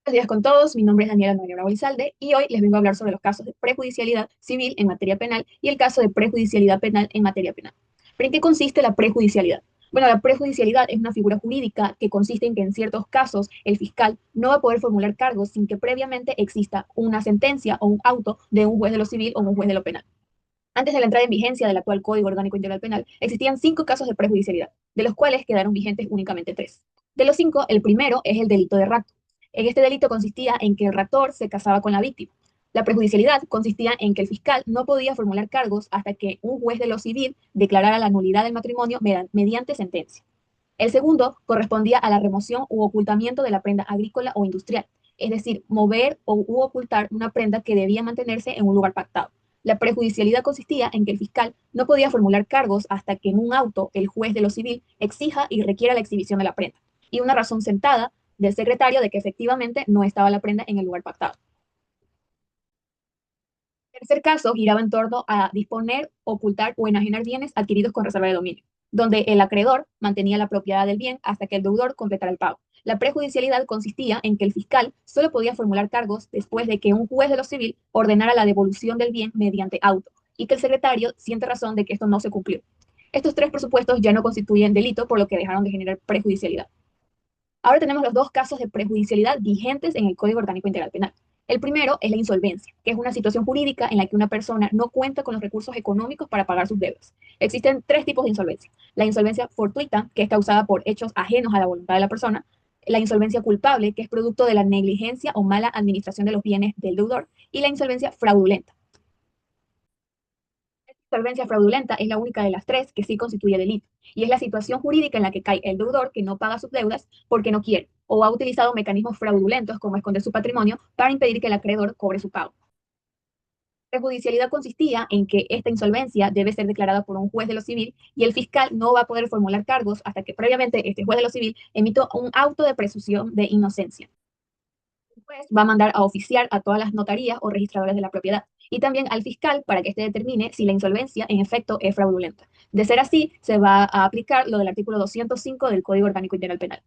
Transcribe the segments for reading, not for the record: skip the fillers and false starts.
Buenos días con todos, mi nombre es Daniela Noelia Bravo Elizalde y hoy les vengo a hablar sobre los casos de prejudicialidad civil en materia penal y el caso de prejudicialidad penal en materia penal. ¿Pero en qué consiste la prejudicialidad? Bueno, la prejudicialidad es una figura jurídica que consiste en que en ciertos casos el fiscal no va a poder formular cargos sin que previamente exista una sentencia o un auto de un juez de lo civil o un juez de lo penal. Antes de la entrada en vigencia del actual Código Orgánico Integral Penal, existían 5 casos de prejudicialidad, de los cuales quedaron vigentes únicamente 3. De los 5, el primero es el delito de rapto. En este delito consistía en que el raptor se casaba con la víctima. La prejudicialidad consistía en que el fiscal no podía formular cargos hasta que un juez de lo civil declarara la nulidad del matrimonio mediante sentencia. El segundo correspondía a la remoción u ocultamiento de la prenda agrícola o industrial, es decir, mover u ocultar una prenda que debía mantenerse en un lugar pactado. La prejudicialidad consistía en que el fiscal no podía formular cargos hasta que en un auto el juez de lo civil exija y requiera la exhibición de la prenda, y una razón sentada del secretario de que efectivamente no estaba la prenda en el lugar pactado. El tercer caso giraba en torno a disponer, ocultar o enajenar bienes adquiridos con reserva de dominio, donde el acreedor mantenía la propiedad del bien hasta que el deudor completara el pago. La prejudicialidad consistía en que el fiscal solo podía formular cargos después de que un juez de lo civil ordenara la devolución del bien mediante auto y que el secretario siente razón de que esto no se cumplió. Estos 3 presupuestos ya no constituyen delito, por lo que dejaron de generar prejudicialidad. Ahora tenemos los 2 casos de prejudicialidad vigentes en el Código Orgánico Integral Penal. El primero es la insolvencia, que es una situación jurídica en la que una persona no cuenta con los recursos económicos para pagar sus deudas. Existen 3 tipos de insolvencia. La insolvencia fortuita, que es causada por hechos ajenos a la voluntad de la persona. La insolvencia culpable, que es producto de la negligencia o mala administración de los bienes del deudor. Y la insolvencia fraudulenta. Insolvencia fraudulenta es la única de las 3 que sí constituye delito, y es la situación jurídica en la que cae el deudor que no paga sus deudas porque no quiere o ha utilizado mecanismos fraudulentos como esconder su patrimonio para impedir que el acreedor cobre su pago. La judicialidad consistía en que esta insolvencia debe ser declarada por un juez de lo civil y el fiscal no va a poder formular cargos hasta que previamente este juez de lo civil emita un auto de presunción de inocencia. Juez va a mandar a oficiar a todas las notarías o registradores de la propiedad y también al fiscal para que éste determine si la insolvencia en efecto es fraudulenta. De ser así, se va a aplicar lo del artículo 205 del Código Orgánico Integral Penal.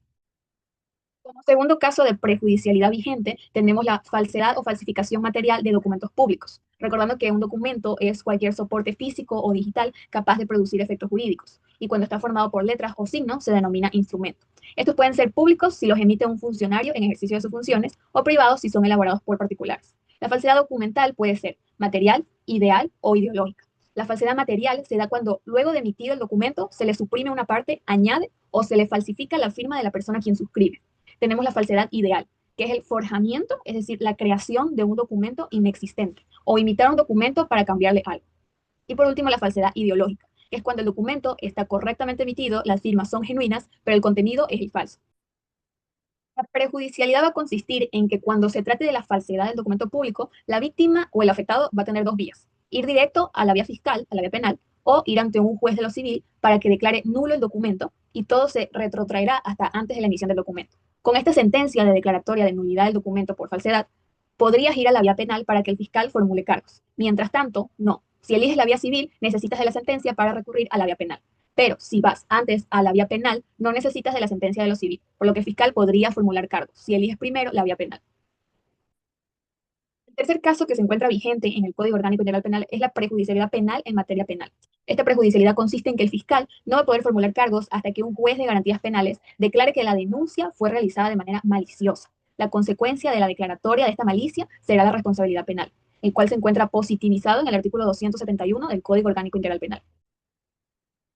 Como segundo caso de prejudicialidad vigente, tenemos la falsedad o falsificación material de documentos públicos, recordando que un documento es cualquier soporte físico o digital capaz de producir efectos jurídicos, y cuando está formado por letras o signos se denomina instrumento. Estos pueden ser públicos si los emite un funcionario en ejercicio de sus funciones o privados si son elaborados por particulares. La falsedad documental puede ser material, ideal o ideológica. La falsedad material se da cuando, luego de emitido el documento, se le suprime una parte, añade o se le falsifica la firma de la persona a quien suscribe. Tenemos la falsedad ideal, que es el forjamiento, es decir, la creación de un documento inexistente o imitar un documento para cambiarle algo. Y por último, la falsedad ideológica, que es cuando el documento está correctamente emitido, las firmas son genuinas, pero el contenido es el falso. La prejudicialidad va a consistir en que cuando se trate de la falsedad del documento público, la víctima o el afectado va a tener 2 vías: ir directo a la vía fiscal, a la vía penal, o ir ante un juez de lo civil para que declare nulo el documento y todo se retrotraerá hasta antes de la emisión del documento. Con esta sentencia de declaratoria de nulidad del documento por falsedad, podrías ir a la vía penal para que el fiscal formule cargos. Mientras tanto, no. Si eliges la vía civil, necesitas de la sentencia para recurrir a la vía penal. Pero si vas antes a la vía penal, no necesitas de la sentencia de lo civil, por lo que el fiscal podría formular cargos si eliges primero la vía penal. El tercer caso que se encuentra vigente en el Código Orgánico Integral Penal es la prejudicialidad penal en materia penal. Esta prejudicialidad consiste en que el fiscal no va a poder formular cargos hasta que un juez de garantías penales declare que la denuncia fue realizada de manera maliciosa. La consecuencia de la declaratoria de esta malicia será la responsabilidad penal, el cual se encuentra positivizado en el artículo 271 del Código Orgánico Integral Penal.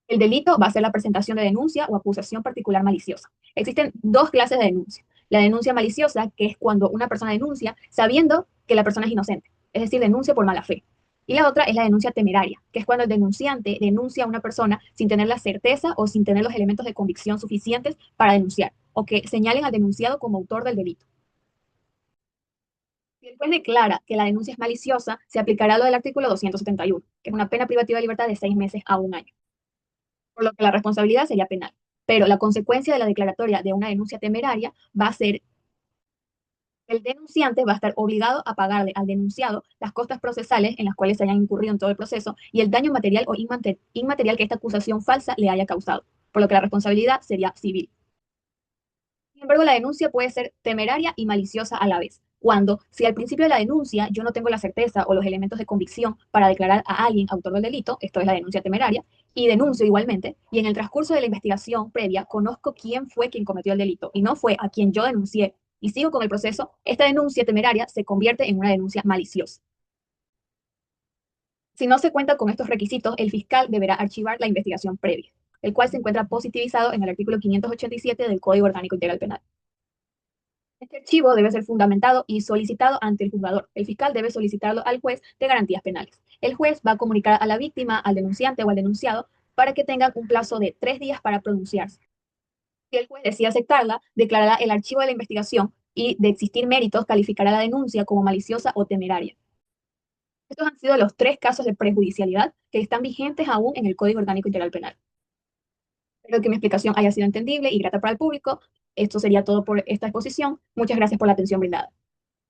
El delito va a ser la presentación de denuncia o acusación particular maliciosa. Existen 2 clases de denuncia. La denuncia maliciosa, que es cuando una persona denuncia sabiendo que la persona es inocente, es decir, denuncia por mala fe. Y la otra es la denuncia temeraria, que es cuando el denunciante denuncia a una persona sin tener la certeza o sin tener los elementos de convicción suficientes para denunciar, o que señalen al denunciado como autor del delito. Si el juez declara que la denuncia es maliciosa, se aplicará lo del artículo 271, que es una pena privativa de libertad de 6 meses a un año, por lo que la responsabilidad sería penal. Pero la consecuencia de la declaratoria de una denuncia temeraria va a ser que el denunciante va a estar obligado a pagarle al denunciado las costas procesales en las cuales se hayan incurrido en todo el proceso y el daño material o inmaterial que esta acusación falsa le haya causado, por lo que la responsabilidad sería civil. Sin embargo, la denuncia puede ser temeraria y maliciosa a la vez. Cuando, si al principio de la denuncia yo no tengo la certeza o los elementos de convicción para declarar a alguien autor del delito, esto es la denuncia temeraria, y denuncio igualmente, y en el transcurso de la investigación previa conozco quién fue quien cometió el delito y no fue a quien yo denuncié, y sigo con el proceso, esta denuncia temeraria se convierte en una denuncia maliciosa. Si no se cuenta con estos requisitos, el fiscal deberá archivar la investigación previa, el cual se encuentra positivizado en el artículo 587 del Código Orgánico Integral Penal. Este archivo debe ser fundamentado y solicitado ante el juzgador. El fiscal debe solicitarlo al juez de garantías penales. El juez va a comunicar a la víctima, al denunciante o al denunciado para que tengan un plazo de 3 días para pronunciarse. Si el juez decide aceptarla, declarará el archivo de la investigación y, de existir méritos, calificará la denuncia como maliciosa o temeraria. Estos han sido los 3 casos de prejudicialidad que están vigentes aún en el Código Orgánico Integral Penal. Espero que mi explicación haya sido entendible y grata para el público. Esto sería todo por esta exposición. Muchas gracias por la atención brindada.